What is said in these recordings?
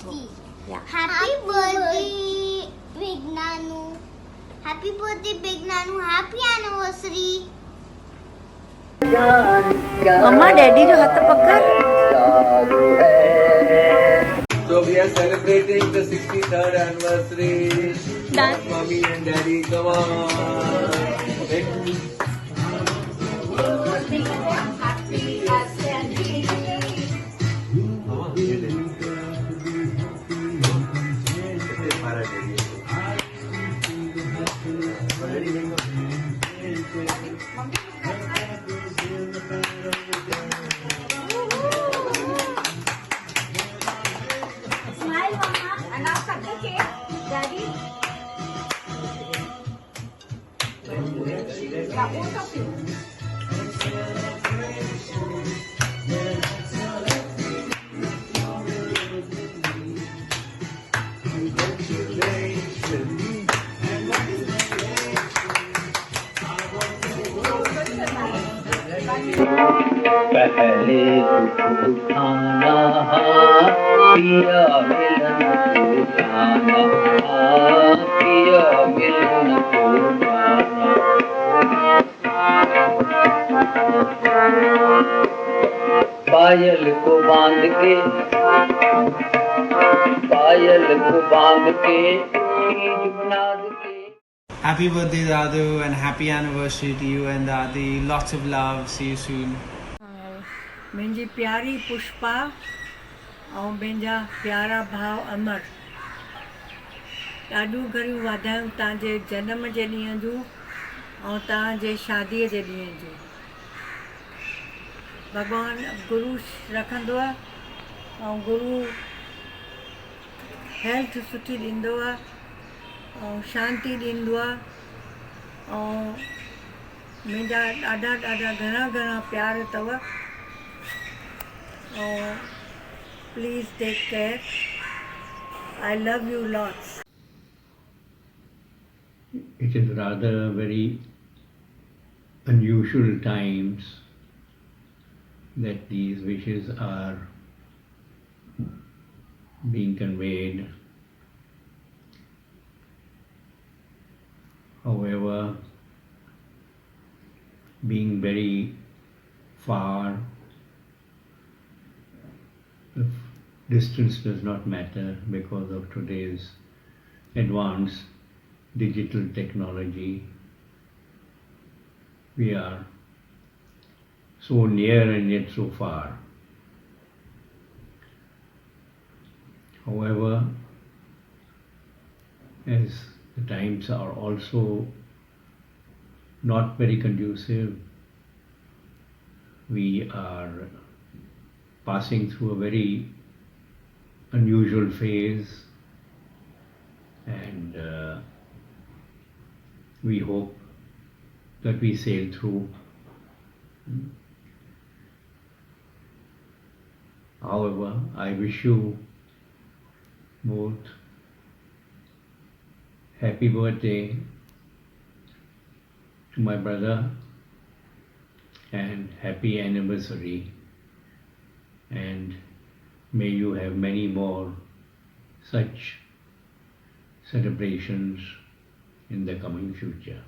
Yeah. Happy birthday, Big Nanu. Happy birthday, Big Nanu. Happy anniversary. मम्मा daddy जो हाथ पकड़. So we are celebrating the 63rd anniversary. Done. Mommy and Daddy, come on. Smile, Mama. And now cut the cake, Daddy. Yeah, both of you. पहले दुख उठाना पिया मिलन को जाना पिया मिलन को जाना पायल को बांध के चीज बना के. Happy birthday, Dadu, and happy anniversary to you and Dadi. Lots of love. See you soon. मुंहिंजी प्यारी पुष्पा ऐं मुंहिंजा प्यारा भाउ अमर, ॾाढियूं घणियूं वाधायूं तव्हांजे जनम जे ॾींहं जूं ऐं तव्हांजे शादीअ जे ॾींहं जूं. भॻवानु गुरू रखंदो ऐं गुरू हेल्थ सुठी ॾींदो ऐं शांती ॾींदो ऐं मुंहिंजा ॾाढा ॾाढा घणा घणा प्यार अथव. Oh, please take care. I love you lots. It is rather very unusual times that these wishes are being conveyed. However, being very far, the distance does not matter because of today's advanced digital technology. We are so near and yet so far. However, as the times are also not very conducive, we are passing through a very unusual phase, and we hope that we sail through. However, I wish you both happy birthday to my brother and happy anniversary, and may you have many more such celebrations in the coming future.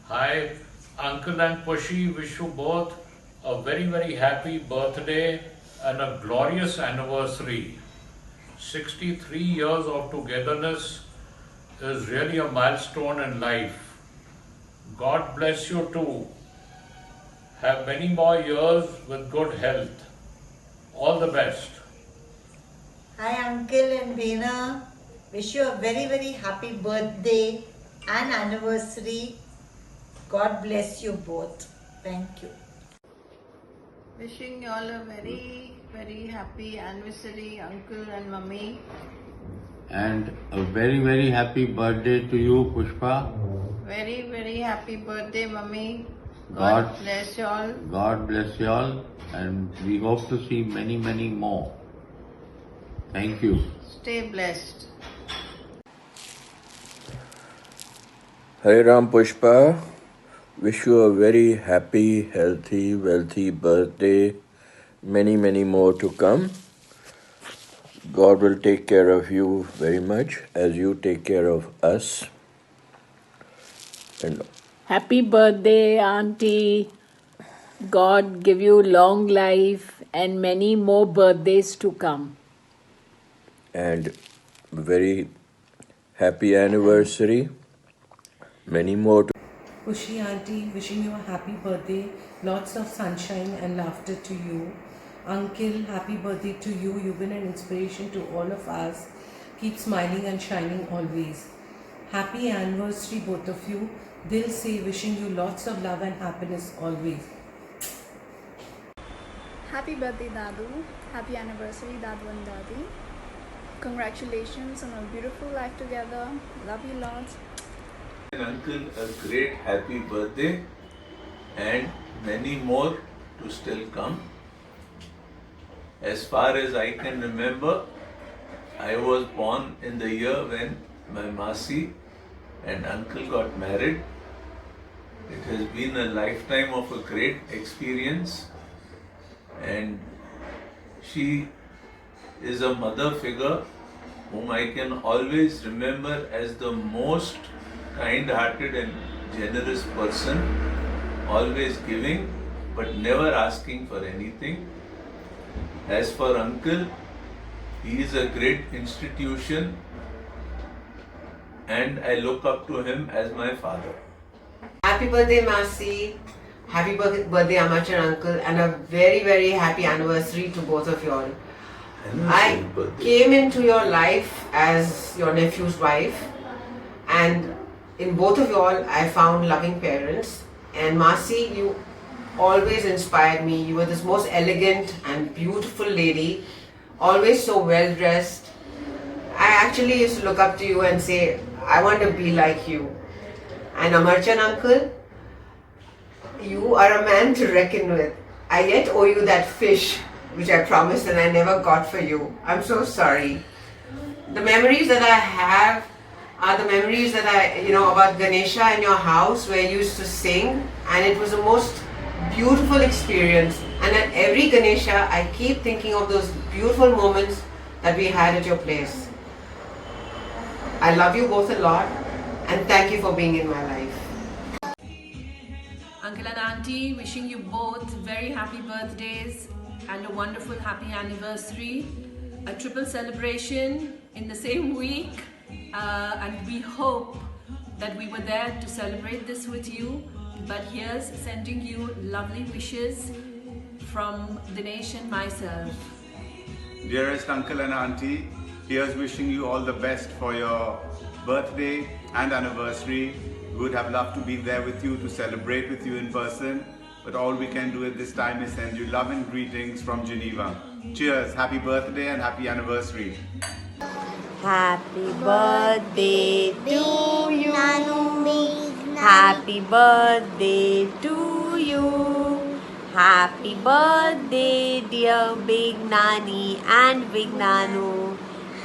Hi, Uncle and Pushi, wish you both a very, very happy birthday and a glorious anniversary. 63 years of togetherness is really a milestone in life. God bless you too. Have many more years with good health. All the best. Hi Uncle and Bena, wish you a very very happy birthday and anniversary. God bless you both. Thank you. Wishing you all a very, very happy anniversary, Uncle and Mummy. And a very, very happy birthday to you, Pushpa. Very, very happy birthday, Mummy. God bless you all. God bless you all, and we hope to see many, many more. Thank you. Stay blessed. Hare Ram Pushpa, wish you a very happy, healthy, wealthy birthday. Many, many more to come. God will take care of you very much as you take care of us. And Happy birthday, Auntie. God give you long life and many more birthdays to come. and very happy anniversary. Many more to Ushi Auntie, wishing you a happy birthday, lots of sunshine and laughter to you. Uncle, happy birthday to you. You've been an inspiration to all of us. Keep smiling and shining always. Happy anniversary, both of you. Dil se wishing you lots of love and happiness always. Happy birthday, Dadu. Happy anniversary, Dadu and Dadi. Congratulations on a beautiful life together. Love you lots. And uncle, a great happy birthday and many more to still come. As far as I can remember, I was born in the year when my Masi and uncle got married. It has been a lifetime of a great experience, and she is a mother figure whom I can always remember as the most kind-hearted and generous person, always giving but never asking for anything. As for uncle, he is a great institution and I look up to him as my father. Happy birthday, Masi. Happy birthday, Amachan uncle, and a very, very happy anniversary to both of you all. I came into your life as your nephew's wife, and in both of you all, I found loving parents. And Masi, you always inspired me. You were this most elegant and beautiful lady, always so well dressed. I actually used to look up to you and say, I want to be like you. And Amarchan uncle, you are a man to reckon with. I yet owe you that fish which I promised and I never got for you. I'm so sorry. The memories that I have are the memories that about Ganesha in your house where you used to sing, and it was the most beautiful experience. And at every Ganesha, I keep thinking of those beautiful moments that we had at your place. I love you both a lot, and thank you for being in my life. Uncle and Auntie, wishing you both very happy birthdays and a wonderful happy anniversary. A triple celebration in the same week, and we hope that we were there to celebrate this with you. But here's sending you lovely wishes from Dinesh and myself. Dearest Uncle and Auntie, here's wishing you all the best for your birthday and anniversary. We would have loved to be there with you to celebrate with you in person, but all we can do at this time is send you love and greetings from Geneva. Cheers, happy birthday and happy anniversary. Happy birthday to you. Happy birthday to you. Happy birthday, dear Big Nani and Big Nanu.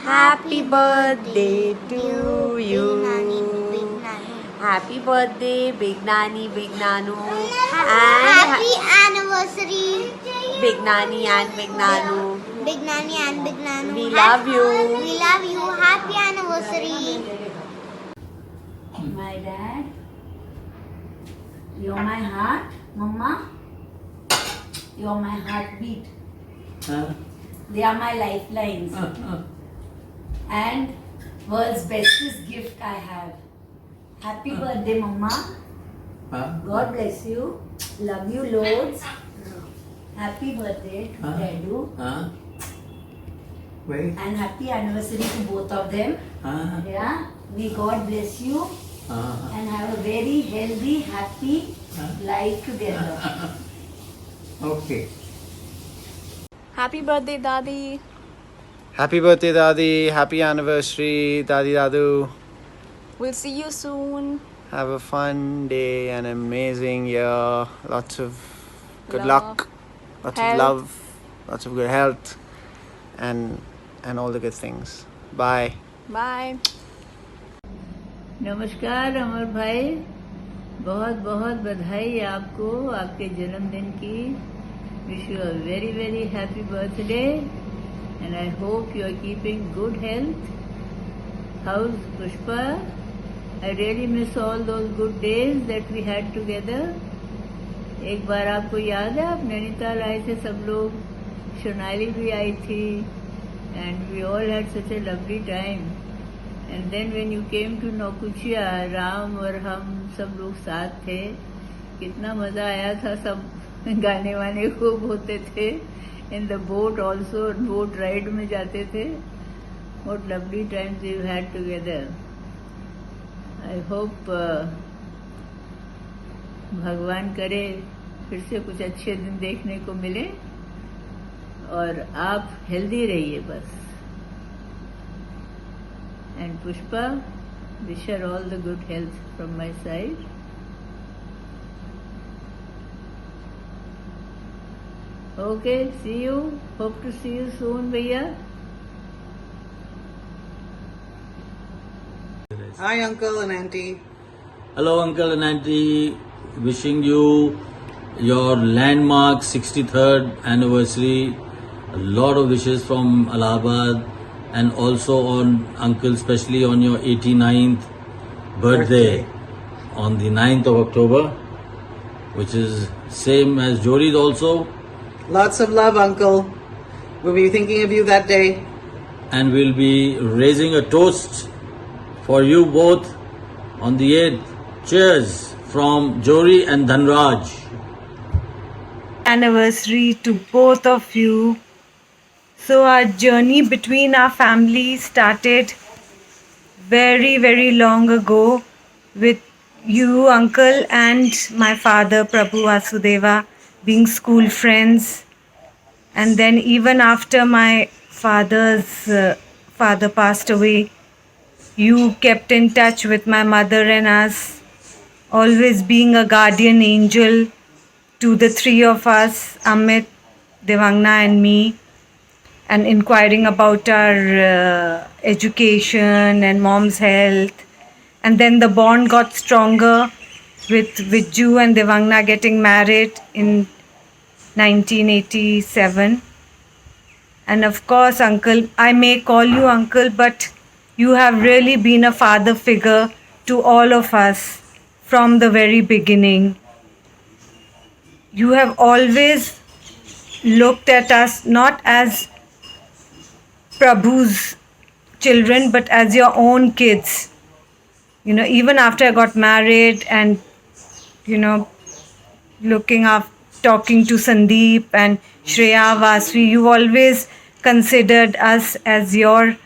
Happy birthday to you. Happy birthday, Big Nani, Big Nanu. And happy anniversary, Big Nani and Big Nanu. Big Nani and Big Nanu. We love you. We love you. Happy anniversary. My dad, you're my heart, Mama. You're my heartbeat. They are my lifelines. And world's bestest gift I have. Happy birthday, Mama. God bless you. Love you loads. Happy birthday to Dedu. And happy anniversary to both of them. Yeah. May God bless you and have a very healthy, happy life together. Okay. Happy birthday, Dadi. Happy birthday, Dadi. Happy anniversary, Dadi Dadu. We'll see you soon. Have a fun day, an amazing year. Lots of good luck, lots health. of love, lots of good health, and all the good things. Bye. Bye. नमस्कार अमर भाई, बहुत बहुत बधाई आपको आपके जन्मदिन की. Wish you a very very happy birthday and I hope you are keeping good health. How's Pushpa? I really miss all those good days that we had together. एक बार आपको याद है आप नैनीताल आए थे सब लोग, सोनाली भी आई थी, and we all had such a lovely time. And then when you came to Nokuchia, Ram और हम सब लोग साथ थे, कितना मजा आया था, सब गाने वाने खूब होते थे, in the boat also, boat ride में जाते थे. What lovely times we've had together. I hope भगवान करे फिर से कुछ अच्छे दिन देखने को मिले और आप हेल्दी रहिए बस. And Pushpa, wish her all the good health from my side. Okay, see you. Hope to see you soon, Bhaiya. Hi, Uncle and Auntie. Hello, Uncle and Auntie. Wishing you your landmark 63rd anniversary. A lot of wishes from Allahabad, and also on Uncle, especially on your 89th birthday on the 9th of October, which is same as Jori's also. Lots of love, Uncle. We'll be thinking of you that day. And we'll be raising a toast for you both on the 8th. Cheers from Jori and Dhanraj. Anniversary to both of you. So our journey between our families started very, very long ago with you, Uncle, and my father, Prabhu Vasudeva, being school friends. And then even after my father's father passed away, you kept in touch with my mother and us, always being a guardian angel to the three of us, Amit, Devangna and me, and inquiring about our education and mom's health. And then the bond got stronger with Viju and Devangna getting married in 1987. And of course, Uncle, I may call you Uncle, but you have really been a father figure to all of us from the very beginning. You have always looked at us not as Prabhu's children, but as your own kids. You know, even after I got married and, you know, looking up, talking to Sandeep and Shreya Vasvi, you always considered us as your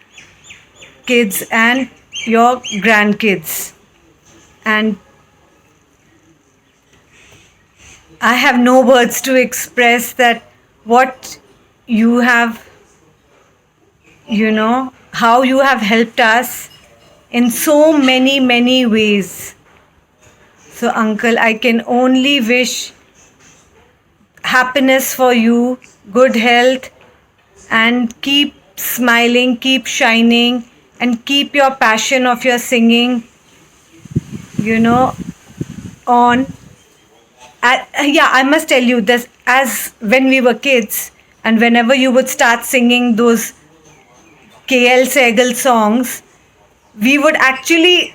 kids and your grandkids. And I have no words to express that what you have, you know, how you have helped us in so many, many ways. So, Uncle, I can only wish happiness for you, good health, and keep smiling, keep shining, and keep your passion of your singing, you know, on. Yeah, I must tell you this, as when we were kids, and whenever you would start singing those KL Sehgal songs, we would actually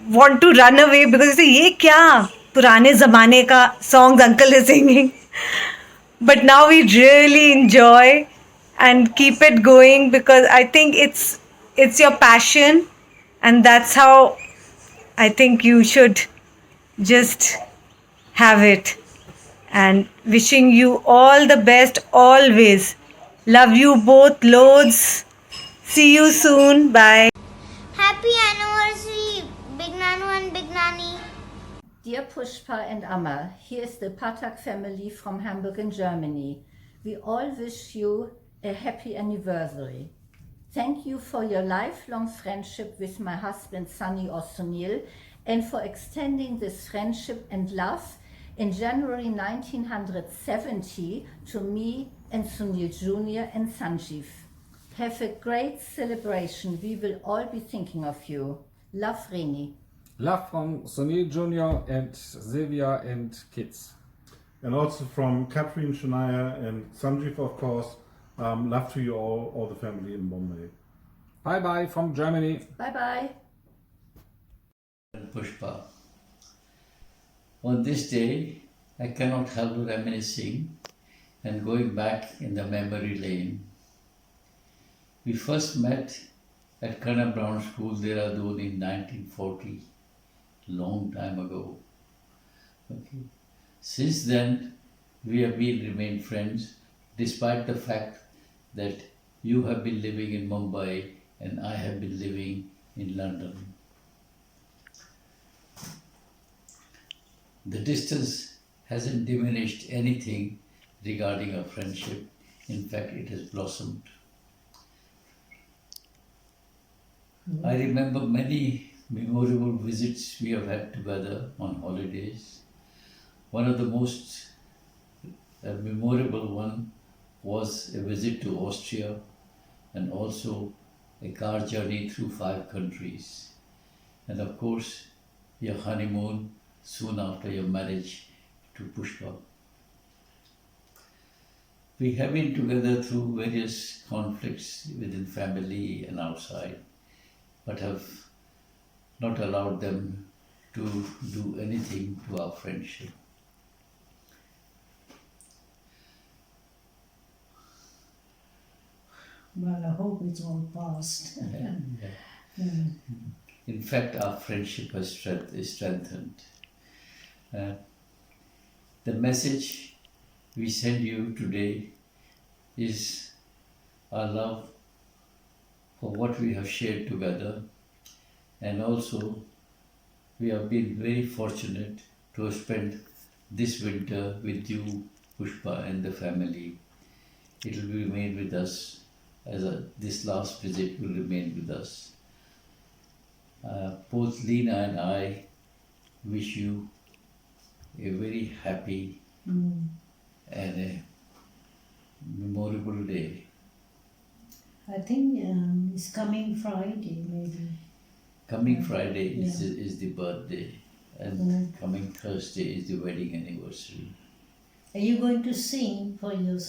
want to run away because we say, ye kya purane zamane ka songs uncle is singing. But now we really enjoy and keep it going because I think it's your passion, and that's how I think you should just have it. And wishing you all the best always. Love you both loads. See you soon. Bye. Happy anniversary, Big Nanu and Big Nani. Dear Pushpa and Amma, here's the Patak family from Hamburg in Germany. We all wish you a happy anniversary. Thank you for your lifelong friendship with my husband Sunny or Sunil, and for extending this friendship and love in January 1970 to me and Sunil Jr. and Sanjeev. Have a great celebration. We will all be thinking of you. Love, Reni. Love from Sunil Jr. and Sylvia and kids. And also from Catherine, Shania and Sanjeev, of course, Love to you all the family in Bombay. Bye bye from Germany. Bye bye. Pushpa. On this day, I cannot help reminiscing and going back in the memory lane. We first met at Colonel Brown School, Dehradun in 1940, long time ago. Okay. Since then, we have remained friends, despite the fact that you have been living in Mumbai and I have been living in London. The distance hasn't diminished anything regarding our friendship. In fact, it has blossomed. I remember many memorable visits we have had together on holidays. One of the most memorable one was a visit to Austria and also a car journey through 5 countries. And of course, your honeymoon soon after your marriage to Pushpa. We have been together through various conflicts within family and outside, but have not allowed them to do anything to our friendship. Well, I hope it's all past. In fact, our friendship has strengthened. The message we send you today is our love for what we have shared together, and also we have been very fortunate to have spent this winter with you, Pushpa, and the family. It will remain with us this last visit will remain with us. Both Lena and I wish you a very happy and a memorable day. I think it's coming Friday, maybe. Coming Friday is the birthday, and coming Thursday is the wedding anniversary. Are you going to sing for your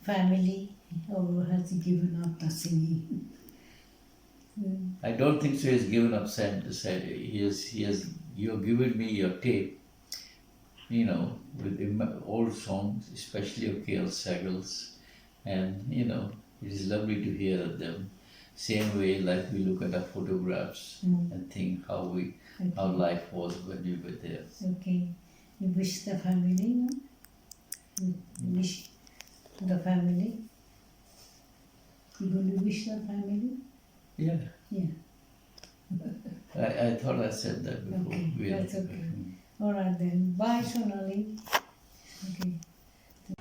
family, or has he given up the singing? I don't think so. He has given up. You have given me your tape, with old songs, especially of K.L. Sagal's, and it is lovely to hear them. Same way, like we look at our photographs and think how life was when we were there. Okay. You wish the family, no? You wish the family? You going to wish the family? Yeah. Yeah. I thought I said that before. Okay, that's okay. All right then. Bye, Sonali. Okay.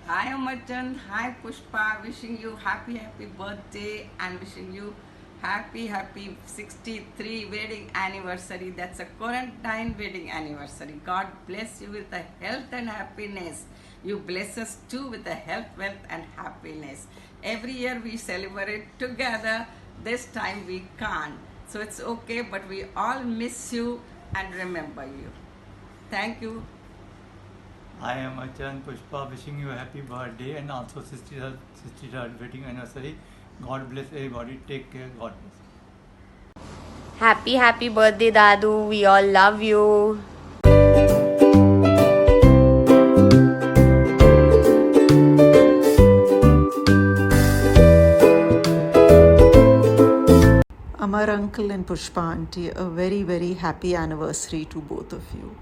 Hi Amarchand, hi Pushpa, wishing you happy birthday and wishing you happy 63 wedding anniversary. That's a quarantine wedding anniversary. God bless you with the health and happiness. You bless us too with the health, wealth and happiness. Every year we celebrate together. This time we can't. So it's okay, but we all miss you and remember you. Thank you. I am Achan Pushpa, wishing you a happy birthday and also 63rd wedding anniversary. God bless everybody. Take care. God bless. Happy birthday, Dadu. We all love you. Amar uncle and Pushpa auntie, a very happy anniversary to both of you.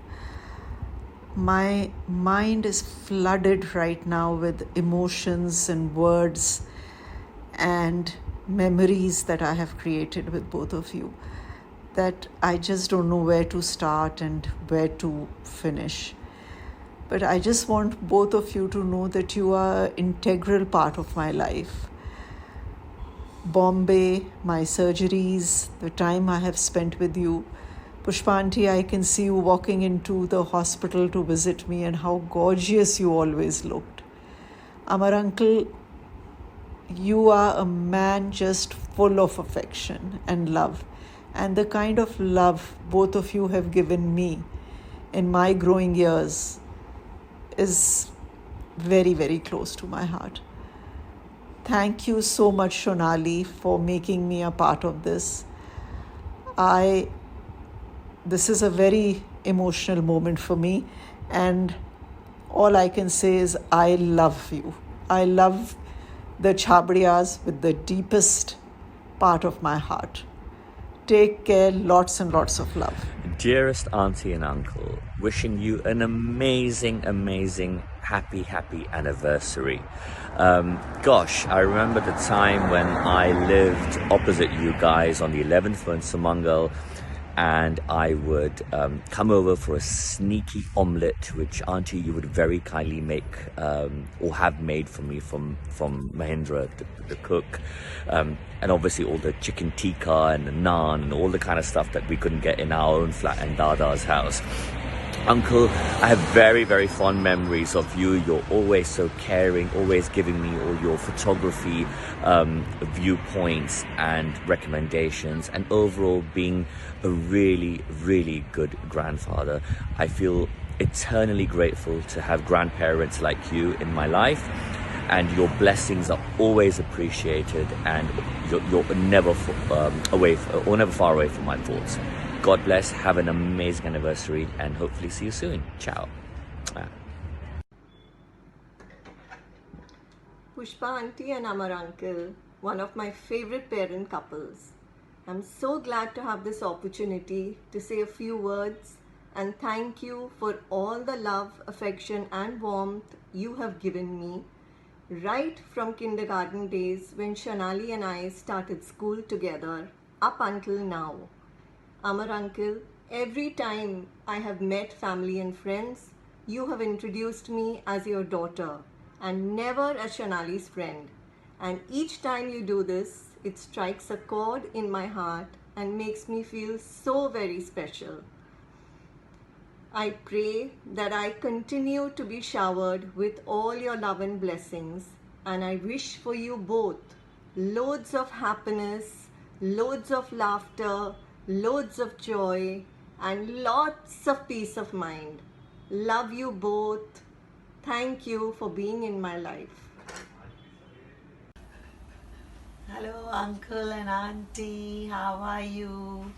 My mind is flooded right now with emotions and words and memories that I have created with both of you, that I just don't know where to start and where to finish. But I just want both of you to know that you are an integral part of my life. Bombay, my surgeries, the time I have spent with you. Pushpa auntie, I can see you walking into the hospital to visit me and how gorgeous you always looked. Amar uncle, you are a man just full of affection and love. And the kind of love both of you have given me in my growing years is very close to my heart. Thank you so much, Shonali, for making me a part of this. This is a very emotional moment for me, and all I can say is I love you. I love the Chhabdiyas with the deepest part of my heart. Take care, lots and lots of love. Dearest auntie and uncle, wishing you an amazing, amazing, happy anniversary. Gosh, I remember the time when I lived opposite you guys on the 11th floor in Sumangal, and I would come over for a sneaky omelette, which auntie you would very kindly make or have made for me from Mahindra, the cook, and obviously all the chicken tikka and the naan and all the kind of stuff that we couldn't get in our own flat and Dada's house. Uncle, I have very, very fond memories of you. You're always so caring, always giving me all your photography viewpoints and recommendations, and overall being a really, really good grandfather. I feel eternally grateful to have grandparents like you in my life, and your blessings are always appreciated, and you're never never far away from my thoughts. God bless, have an amazing anniversary, and hopefully see you soon. Ciao. Pushpa auntie and Amar uncle, one of my favorite parent couples. I'm so glad to have this opportunity to say a few words and thank you for all the love, affection and warmth you have given me right from kindergarten days when Shonali and I started school together up until now. Amar uncle, every time I have met family and friends, you have introduced me as your daughter and never as Shonali's friend. And each time you do this, it strikes a chord in my heart and makes me feel so very special. I pray that I continue to be showered with all your love and blessings, and I wish for you both loads of happiness, loads of laughter, loads of joy, and lots of peace of mind. Love you both. Thank you for being in my life. Hello, uncle and auntie. How are you?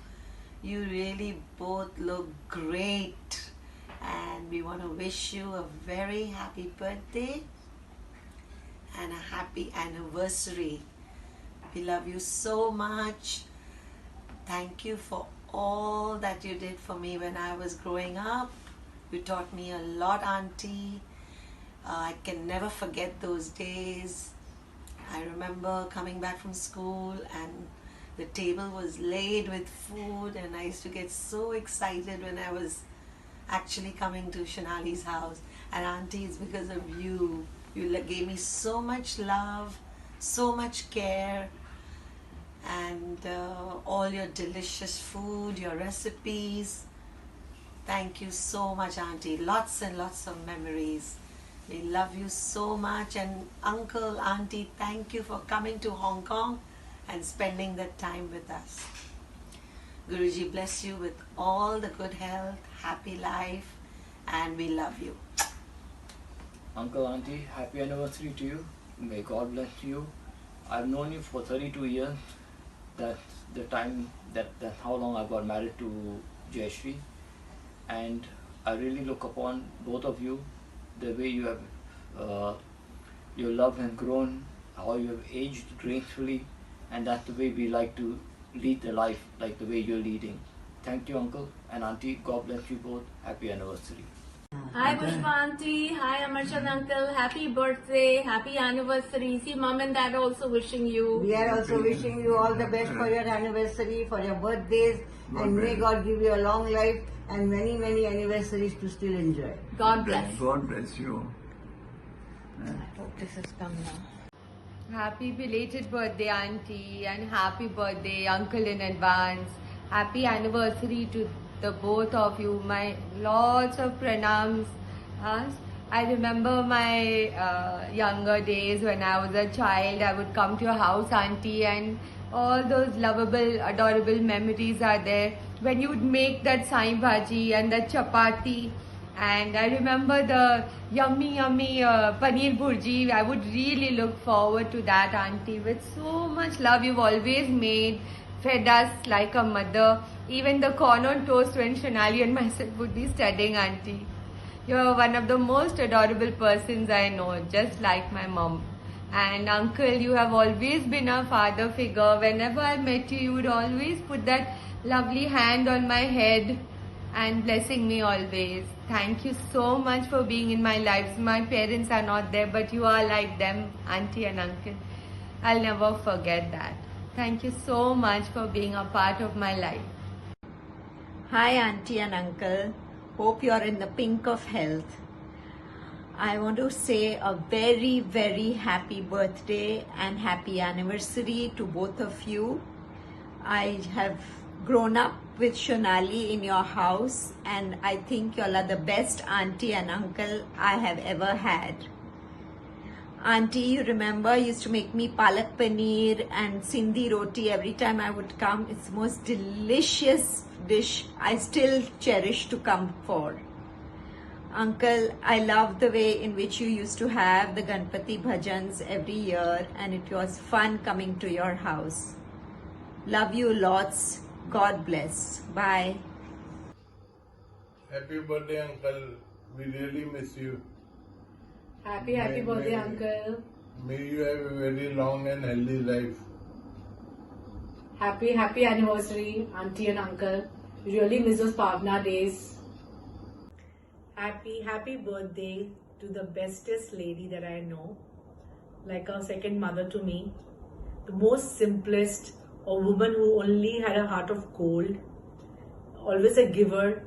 You really both look great. And we want to wish you a very happy birthday and a happy anniversary. We love you so much. Thank you for all that you did for me when I was growing up. You taught me a lot, auntie. I can never forget those days. I remember coming back from school and the table was laid with food, and I used to get so excited when I was actually coming to Shonali's house. And auntie, it's because of you. You gave me so much love, so much care, and all your delicious food, your recipes. Thank you so much, auntie. Lots and lots of memories. We love you so much. And uncle, auntie, thank you for coming to Hong Kong and spending that time with us. Guruji bless you with all the good health, happy life, and we love you. Uncle, auntie, happy anniversary to you. May God bless you. I've known you for 32 years. That's the time, that's how long I got married to Jayashree. And I really look upon both of you, the way you have, your love has grown, how you have aged gracefully, and that's the way we like to lead the life, like the way you're leading. Thank you, uncle and auntie. God bless you both. Happy anniversary. Hi Pushpa auntie, hi Amarchand uncle, happy birthday, happy anniversary. See, mom and dad are also wishing you. We are also wishing you all the best for your anniversary, for your birthdays, and may God give you a long life and many, many anniversaries to still enjoy. God bless. God bless you. I hope this has come now. Happy belated birthday, auntie, and happy birthday, uncle, in advance. Happy anniversary to the both of you. My lots of pranams. I remember my younger days when I was a child. I would come to your house, auntie, and all those lovable, adorable memories are there. When you would make that sai bhaji and that chapati, And I remember the yummy paneer bhurji. I would really look forward to that, auntie. With so much love you've always made, fed us like a mother. Even the corn on toast when Shonali and myself would be studying, auntie. You're one of the most adorable persons I know, just like my mom. And uncle, you have always been a father figure. Whenever I met you, you would always put that lovely hand on my head and blessing me always. Thank you so much for being in my lives. My parents are not there, but you are like them, auntie and uncle. I'll never forget that. Thank you so much for being a part of my life. Hi, auntie and uncle. Hope you're in the pink of health. I want to say a very, very happy birthday and happy anniversary to both of you. I have grown up with Shonali in your house, and I think you all are the best auntie and uncle I have ever had. Auntie, you remember, used to make me palak paneer and sindhi roti every time I would come. It's the most delicious dish I still cherish to come for. Uncle, I love the way in which you used to have the Ganpati bhajans every year, and it was fun coming to your house. Love you lots. God bless. Bye. Happy birthday, uncle. We really miss you. Happy birthday, uncle. May you have a very long and healthy life. Happy anniversary, auntie and uncle. Really miss those Pavna days. Happy birthday to the bestest lady that I know. Like a second mother to me. The most simplest, a woman who only had a heart of gold. Always a giver.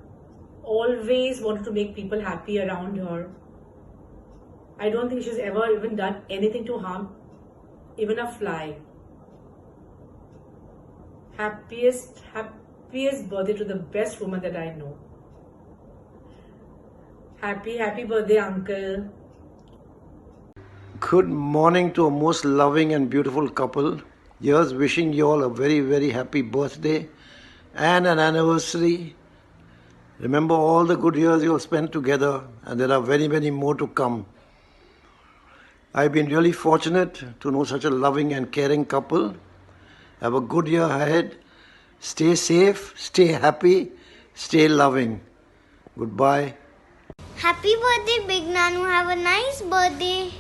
Always wanted to make people happy around her. I don't think she's ever even done anything to harm even a fly. Happiest birthday to the best woman that I know. Happy birthday, uncle. Good morning to a most loving and beautiful couple. Here's wishing you all a very, very happy birthday and an anniversary. Remember all the good years you'll spend together, and there are very, many more to come. I've been really fortunate to know such a loving and caring couple. Have a good year ahead. Stay safe, stay happy, stay loving. Goodbye. Happy birthday, Big Nanu. Have a nice birthday.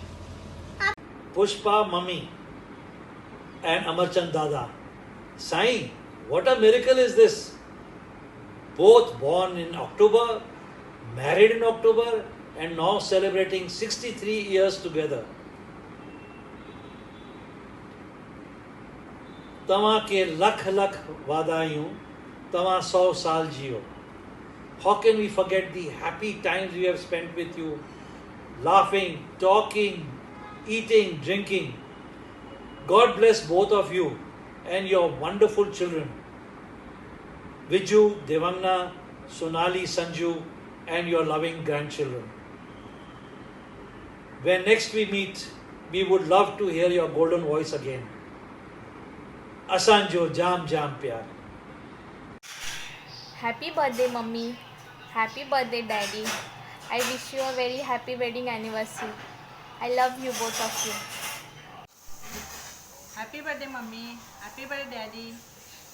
Pushpa Mummy and Amarchand Dada. Sai, what a miracle is this? Both born in October, married in October, and now celebrating 63 years together. तव्हां के लख लख वाधायूं, तव्हां 100 साल जियो. How can we forget the happy times we have spent with you, laughing, talking, eating, drinking. God bless both of you and your wonderful children, Viju, Devangna, Sonali, Sanju, and your loving grandchildren. When next we meet, we would love to hear your golden voice again. Asanjo Jam Jam Pyar. Happy birthday, Mummy. Happy birthday, Daddy. I wish you a very happy wedding anniversary. I love you, both of you. Happy birthday, Mummy. Happy birthday, Daddy.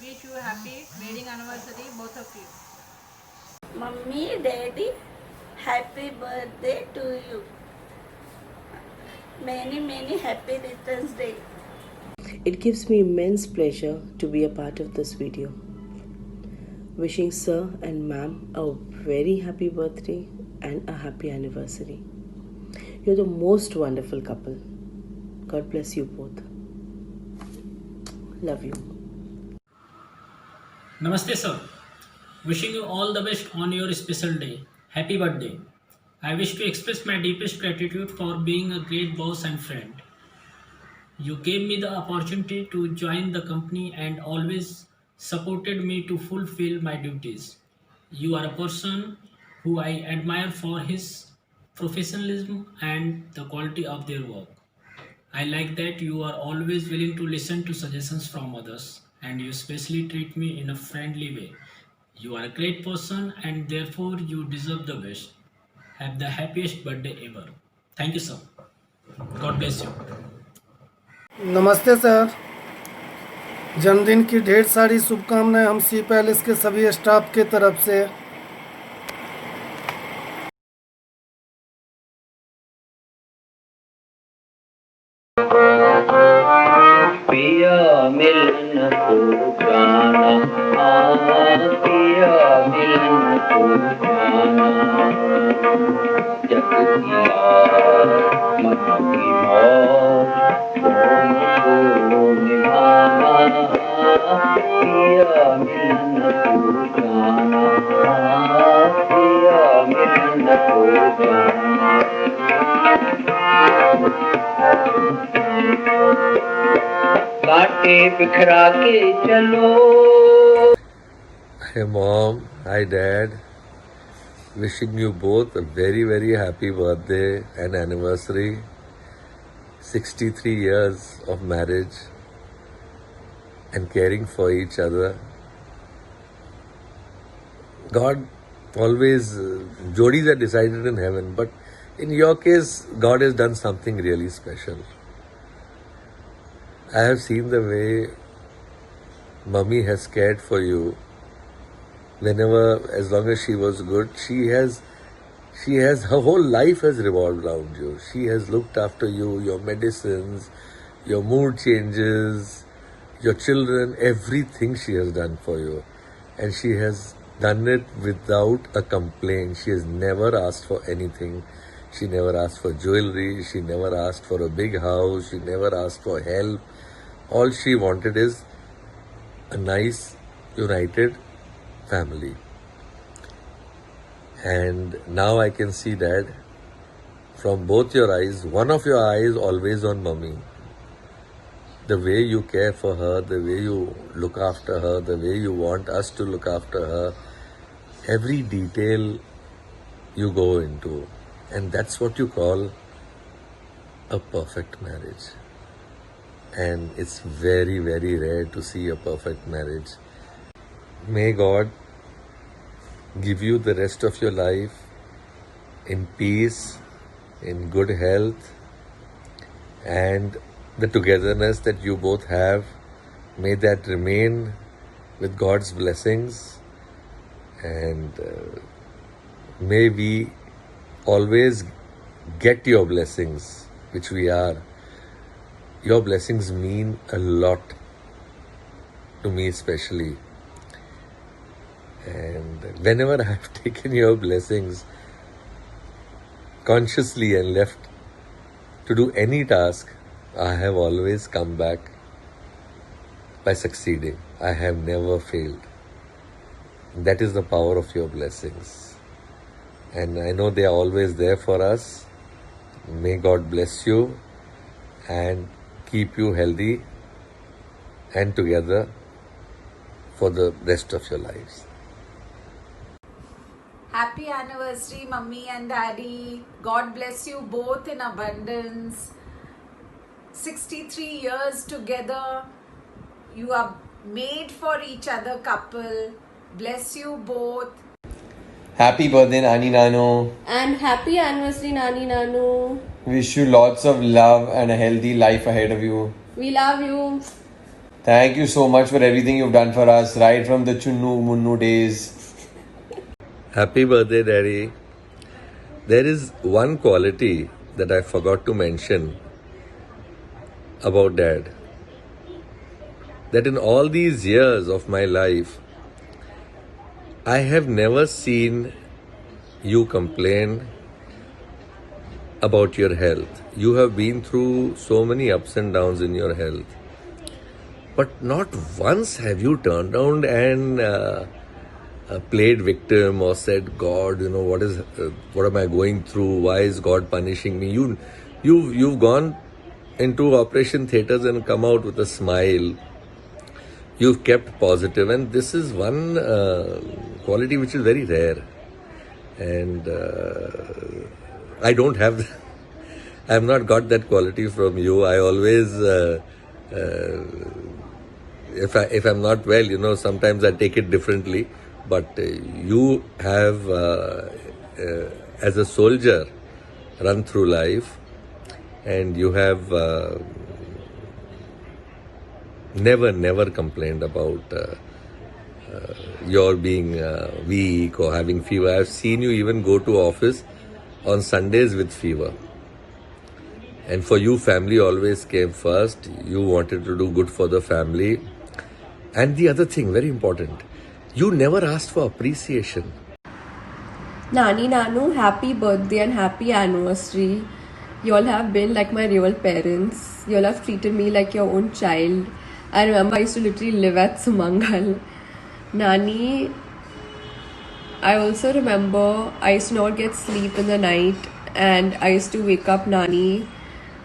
Wish you a happy wedding anniversary, both of you. Mummy, Daddy, happy birthday to you. Many happy Returns Day. It gives me immense pleasure to be a part of this video. Wishing sir and ma'am a very happy birthday and a happy anniversary. You're the most wonderful couple. God bless you both. Love you. Namaste sir. Wishing you all the best on your special day. Happy birthday. I wish to express my deepest gratitude for being a great boss and friend. You gave me the opportunity to join the company and always supported me to fulfill my duties. You are a person who I admire for his professionalism and the quality of their work. I like that you are always willing to listen to suggestions from others and you especially treat me in a friendly way. You are a great person and therefore you deserve the best. have the happiest birthday ever. Thank you, sir. God bless you. नमस्ते sir, जन्मदिन की ढेर सारी शुभकामनाएं हम सी palace के सभी staff के तरफ से। पिया मिलन को जाना, पिया मिलन को जाना, जग की लाज मन की मौज दोनों को निभाना, पिया मिलन को जाना, पिया मिलन को जाना। काटे बिखरा के चलो। Hey mom, hi dad. Wishing you both a very very happy birthday and anniversary. 63 years of marriage and caring for each other. God always, jodis are decided in heaven, but in your case, God has done something really special. I have seen the way Mummy has cared for you. Whenever, as long as she was good, she has, her whole life has revolved around you. She has looked after you, your medicines, your mood changes, your children, everything she has done for you. And she has done it without a complaint. She has never asked for anything. She never asked for jewelry. She never asked for a big house. She never asked for help. All she wanted is a nice, united family. And now I can see, Dad, from both your eyes, one of your eyes always on Mummy. The way you care for her, the way you look after her, the way you want us to look after her, every detail you go into. And that's what you call a perfect marriage. And it's very, very rare to see a perfect marriage. May God give you the rest of your life in peace, in good health, and the togetherness that you both have. May that remain with God's blessings, and may we always get your blessings, which we are. Your blessings mean a lot to me especially. And whenever I have taken your blessings consciously and left to do any task, I have always come back by succeeding. I have never failed. That is the power of your blessings. And I know they are always there for us. May God bless you and keep you healthy and together for the rest of your lives. Happy anniversary, Mummy and Daddy. God bless you both in abundance. 63 years together. You are made for each other, couple. Bless you both. Happy birthday, Nani Nano. And happy anniversary, Nani Nanu. Wish you lots of love and a healthy life ahead of you. We love you. Thank you so much for everything you've done for us, right from the Chunnu Munnu days. Happy birthday, Daddy. There is one quality that I forgot to mention about Dad. That in all these years of my life, I have never seen you complain about your health. You have been through so many ups and downs in your health. But not once have you turned around and played victim or said, God, what am I going through? Why is God punishing me? You've gone into operation theatres and come out with a smile. You've kept positive, and this is one quality which is very rare. And I don't have, I have not got that quality from you. I always, if I'm not well, sometimes I take it differently. But you have as a soldier run through life, and you have never complained about your being weak or having fever. I've seen you even go to office on Sundays with fever. And for you, family always came first. You wanted to do good for the family. And the other thing, very important, you never asked for appreciation. Nani Nanu, happy birthday and happy anniversary. You all have been like my real parents. You all have treated me like your own child. I remember I used to literally live at Sumangal. Nani, I also remember I used to not get sleep in the night, and I used to wake up Nani,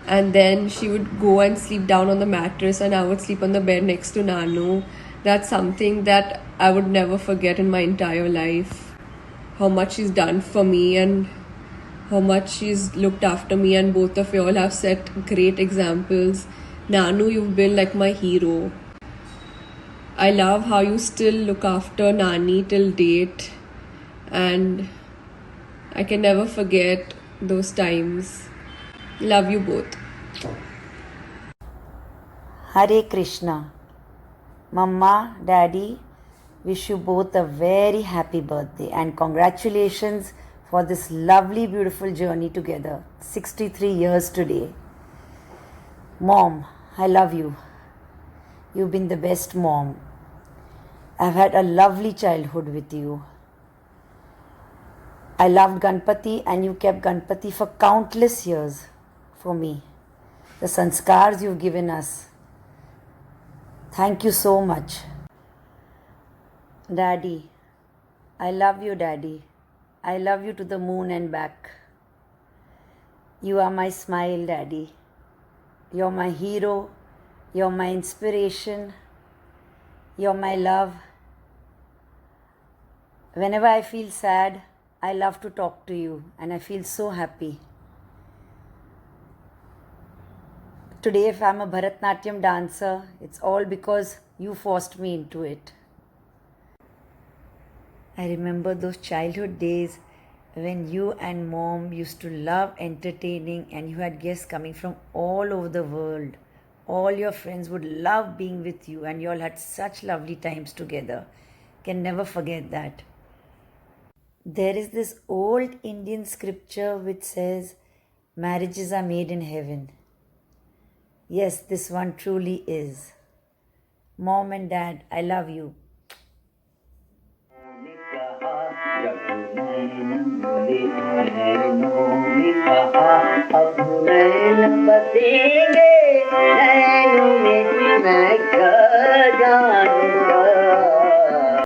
and then she would go and sleep down on the mattress and I would sleep on the bed next to Nanu. That's something that I would never forget in my entire life. How much she's done for me and how much she's looked after me, and both of you all have set great examples. Nanu, you've been like my hero. I love how you still look after Nani till date, and I can never forget those times. Love you both. Hare Krishna. Mama, Daddy, wish you both a very happy birthday and congratulations for this lovely, beautiful journey together. 63 years today. Mom, I love you. You've been the best mom. I've had a lovely childhood with you. I loved Ganpati and you kept Ganpati for countless years for me. The sanskars you've given us. Thank you so much. Daddy, I love you, Daddy. I love you to the moon and back. You are my smile, Daddy. You're my hero. You're my inspiration. You're my love. Whenever I feel sad, I love to talk to you and I feel so happy. Today, if I'm a Bharatnatyam dancer, it's all because you forced me into it. I remember those childhood days when you and Mom used to love entertaining and you had guests coming from all over the world. All your friends would love being with you and you all had such lovely times together. Can never forget that. There is this old Indian scripture which says, marriages are made in heaven. Yes, this one truly is. Mom and Dad, I love you. मैं क्या जानूंगा